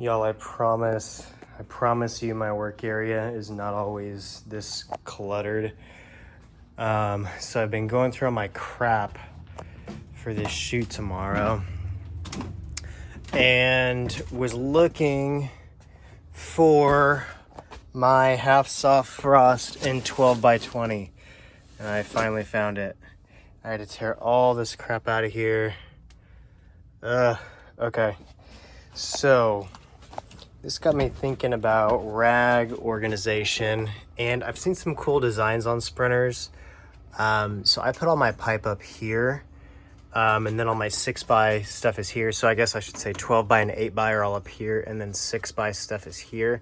Y'all, I promise you my work area is not always this cluttered. So I've been going through all my crap for this shoot tomorrow and was looking for my half soft frost in 12 by 20 and I finally found it. I had to tear all this crap out of here. Okay. So this got me thinking about rag organization, and I've seen some cool designs on sprinters. So I put all my pipe up here, and then all my 6x stuff is here. So I guess I should say 12x and 8x are all up here, and then 6x stuff is here.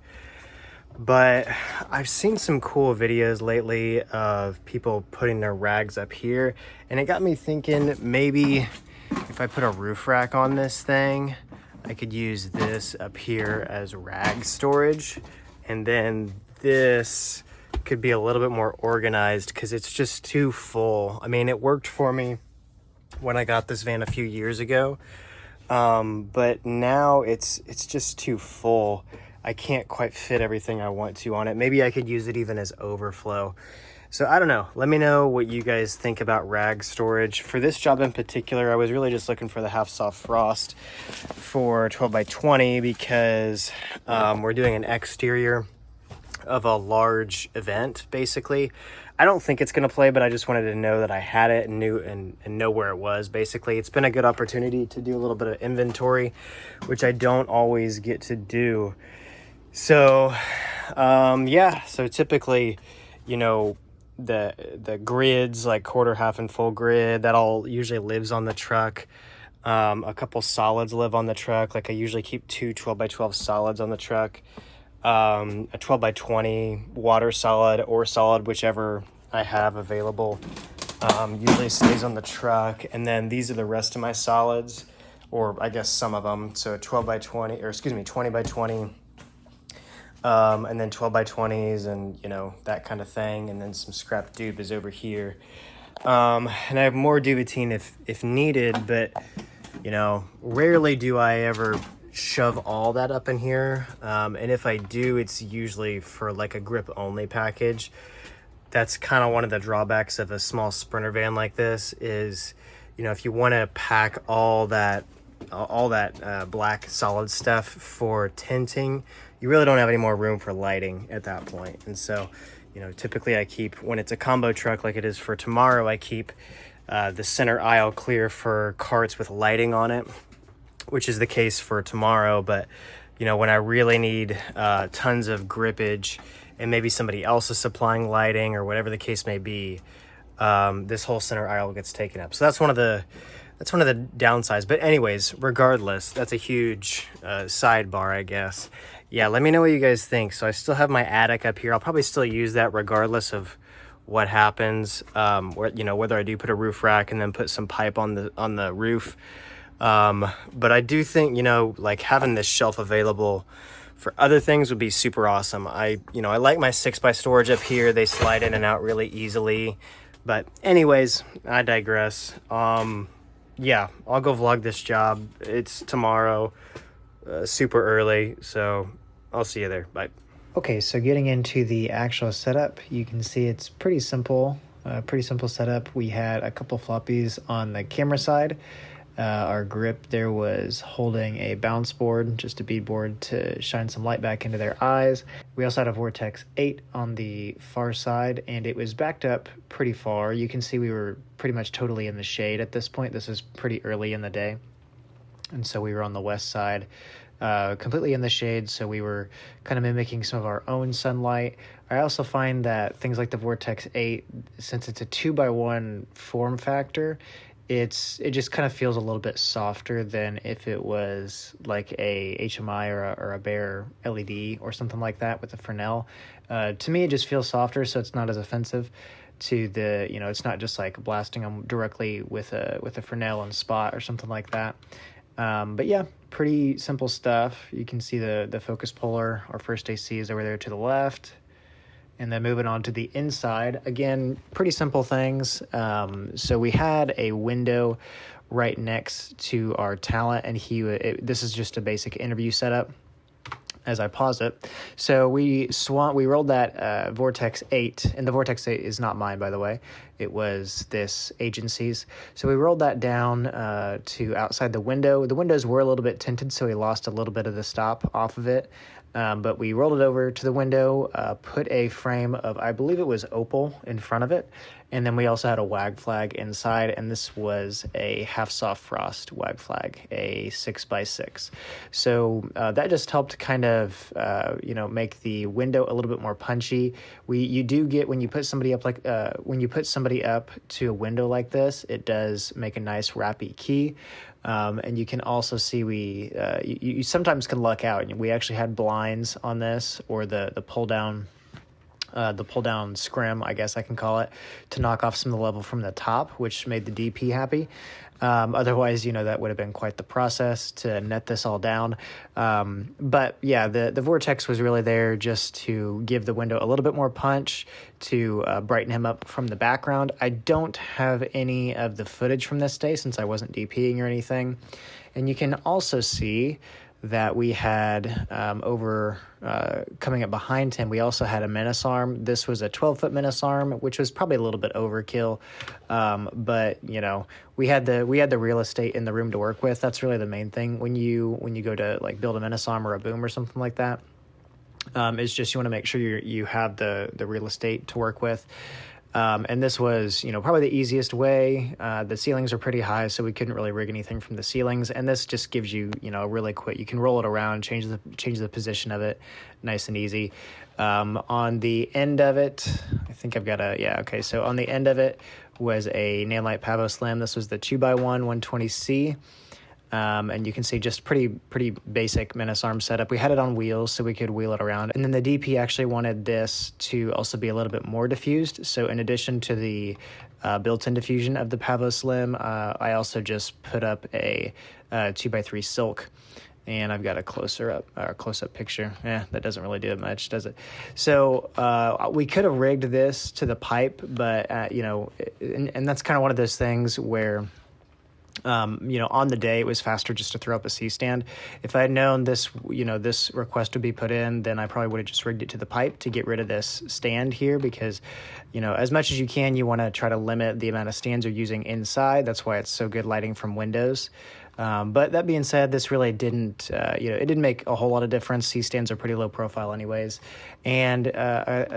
But I've seen some cool videos lately of people putting their rags up here, and it got me thinking maybe if I put a roof rack on this thing, I could use this up here as rag storage, and then this could be a little bit more organized because it's just too full. I mean, it worked for me when I got this van a few years ago, but now it's just too full. I can't quite fit everything I want to on it. Maybe I could use it even as overflow. So I don't know. Let me know what you guys think about rag storage. For this job in particular, I was really just looking for the half soft frost for 12 by 20 because we're doing an exterior of a large event, basically. I don't think it's going to play, but I just wanted to know that I had it and knew and know where it was. Basically, it's been a good opportunity to do a little bit of inventory, which I don't always get to do. So, yeah. So typically, you know, the grids, like quarter, half, and full grid, that all usually lives on the truck. A couple solids live on the truck. Like I usually keep two 12 by 12 solids on the truck. A 12 by 20 water solid or solid, whichever I have available, usually stays on the truck. And then these are the rest of my solids, or I guess some of them. So 12 by 20, or excuse me, 20 by 20. And then 12 by 20s and, you know, that kind of thing. And then some scrap dube is over here. And I have more duvetine if needed, but, you know, rarely do I ever shove all that up in here. And if I do, it's usually for like a grip only package. That's kind of one of the drawbacks of a small Sprinter van like this is, you know, if you want to pack all that black solid stuff for tinting, you really don't have any more room for lighting at that point. And so, you know, typically I keep, when it's a combo truck like it is for tomorrow, I keep the center aisle clear for carts with lighting on it, which is the case for tomorrow. But, you know, when I really need tons of grippage and maybe somebody else is supplying lighting or whatever the case may be, this whole center aisle gets taken up. So that's one of the downsides. But anyways, regardless, that's a huge sidebar, I guess. Yeah, let me know what you guys think. So I still have my attic up here. I'll probably still use that regardless of what happens. You know, whether I do put a roof rack and then put some pipe on the roof. But I do think, you know, like having this shelf available for other things would be super awesome. I like my 6x storage up here. They slide in and out really easily. But anyways, I digress. Yeah, I'll go vlog this job. It's tomorrow, super early, so I'll see you there. Bye. Okay, so getting into the actual setup, you can see it's pretty simple. Pretty simple setup. We had a couple floppies on the camera side. Our grip there was holding a bounce board, just a bead board to shine some light back into their eyes. We also had a Vortex 8 on the far side, and it was backed up pretty far. You can see we were pretty much totally in the shade at this point. This is pretty early in the day. And so we were on the west side, completely in the shade, so we were kind of mimicking some of our own sunlight. I also find that things like the Vortex 8, since it's a 2x1 form factor, it just kind of feels a little bit softer than if it was like a HMI or a Bear LED or something like that with a Fresnel. To me, it just feels softer, so it's not as offensive to the, you know, it's not just like blasting them directly with a Fresnel and spot or something like that. But yeah, pretty simple stuff. You can see the focus puller, our first AC is over there to the left. And then moving on to the inside, again, pretty simple things. So we had a window right next to our talent, and this is just a basic interview setup. as I pause it. So we rolled that Vortex 8, and the Vortex 8 is not mine, by the way. It was this agency's. So we rolled that down to outside the window. The windows were a little bit tinted, so we lost a little bit of the stop off of it. But we rolled it over to the window, put a frame of, I believe it was opal in front of it. And then we also had a wag flag inside, and this was a half soft frost wag flag, a 6x6. So that just helped kind of, make the window a little bit more punchy. You do get, when you put somebody up to a window like this, it does make a nice wrappy key. And you can also see you sometimes can luck out. We actually had blinds on this, or the pull down scrim, I guess I can call it, to knock off some of the level from the top, which made the DP happy. Otherwise, that would have been quite the process to net this all down. But yeah, the Vortex was really there just to give the window a little bit more punch, to brighten him up from the background. I don't have any of the footage from this day since I wasn't DPing or anything. And you can also see that we had coming up behind him, we also had a Menace arm. This was a 12-foot Menace arm, which was probably a little bit overkill. But we had the real estate in the room to work with. That's really the main thing when you go to like build a Menace arm or a boom or something like that. It's just you want to make sure you have the real estate to work with. And this was, probably the easiest way. The ceilings are pretty high, so we couldn't really rig anything from the ceilings. And this just gives you, really quick. You can roll it around, change the position of it, nice and easy. On the end of it, I think I've got okay. So on the end of it was a Nanlite Pavo Slim. This was the 2x1 120C. And you can see just pretty basic Menace arm setup. We had it on wheels so we could wheel it around. And then the DP actually wanted this to also be a little bit more diffused. So in addition to the built-in diffusion of the Pavo Slim, I also just put up a 2x3 silk. And I've got a close-up picture. That doesn't really do it much, does it? So we could have rigged this to the pipe, but, and that's kind of one of those things where on the day it was faster just to throw up a C-stand. If I had known this request would be put in, then I probably would have just rigged it to the pipe to get rid of this stand here, because, as much as you can, you want to try to limit the amount of stands you're using inside. That's why it's so good lighting from windows. But that being said, this really didn't, it didn't make a whole lot of difference. C-stands are pretty low profile anyways. And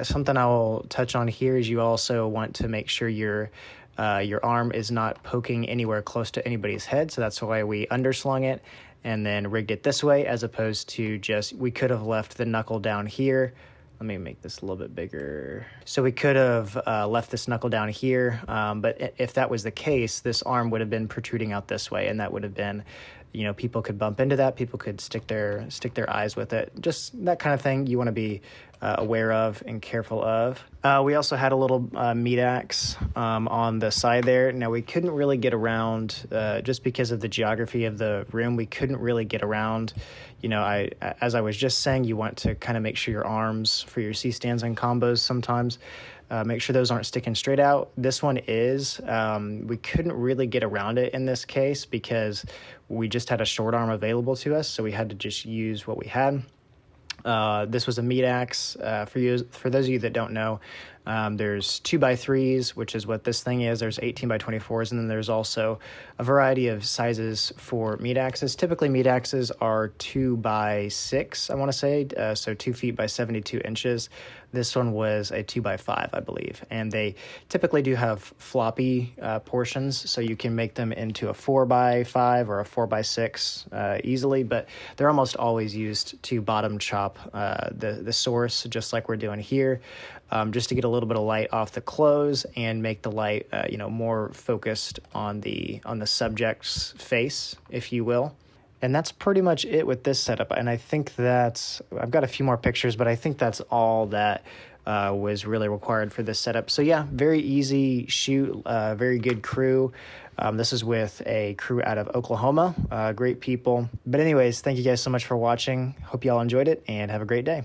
something I will touch on here is you also want to make sure your arm is not poking anywhere close to anybody's head. So that's why we underslung it and then rigged it this way, as opposed to we could have left the knuckle down here. Let me make this a little bit bigger. So we could have left this knuckle down here, but if that was the case, this arm would have been protruding out this way, and that would have been, people could bump into that, people could stick their eyes with it, just that kind of thing you want to be aware of and careful of. We also had a little meat axe on the side there. Now we couldn't really get around, just because of the geography of the room, we couldn't really get around. As I was just saying, you want to kind of make sure your arms for your C-stands and combos sometimes, make sure those aren't sticking straight out. This one is. We couldn't really get around it in this case because we just had a short arm available to us, so we had to just use what we had. This was a meat axe. For those of you that don't know, there's 2x3s, which is what this thing is. There's 18x24s, and then there's also a variety of sizes for meat axes. Typically, meat axes are 2x6, I want to say, so 2 feet by 72 inches. This one was a 2x5, I believe, and they typically do have floppy portions, so you can make them into a 4x5 or a 4x6 easily, but they're almost always used to bottom chop the source, just like we're doing here, just to get a little bit of light off the close and make the light more focused on the subject's face, if you will. And that's pretty much it with this setup. And I think I've got a few more pictures, but I think that's all that was really required for this setup. So yeah, very easy shoot, very good crew. This is with a crew out of Oklahoma, great people. But anyways, thank you guys so much for watching. Hope you all enjoyed it and have a great day.